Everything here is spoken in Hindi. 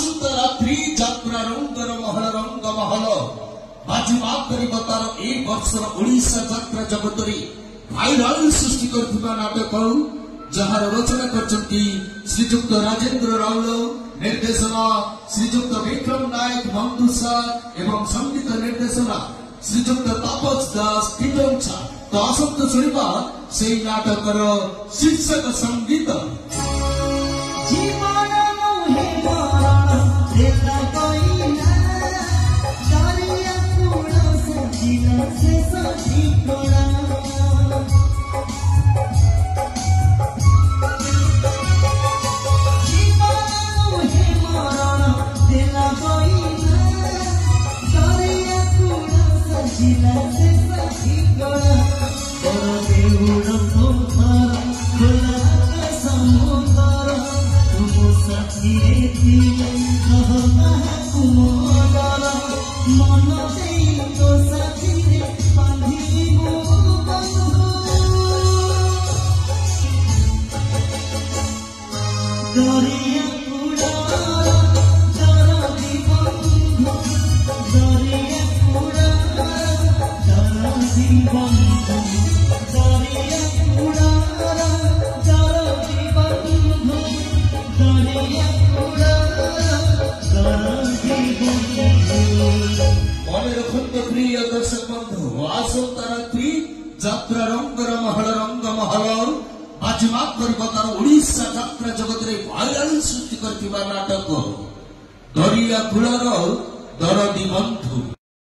आसंता रात्रि यात्रा रंगर महल रंग महल बाजीमात करिब तार ए वर्षर ओडिशा यात्रा जगतरे भाइराल सृष्टि करथिबा नाटक जहार रचना करछन्ती श्रीजुक्त राजेन्द्र राउल निर्देशना श्रीजुक्त विक्रम नायक मंदुसा एवं संगीत निर्देशना श्रीजुक्त तापस दास टिटोंचा। तो आसंत सुनिबा सेई नाटकर शीर्षक संगीत प्रिय दर्शक बंधु आसंता रात्रि यात्रा रंगर महल रंग महल बाजीमात करिब ओडिशा यात्रा जगतरे भाइराल सृष्टि करथिबा नाटक दरिया कूलर दरदी बंधु।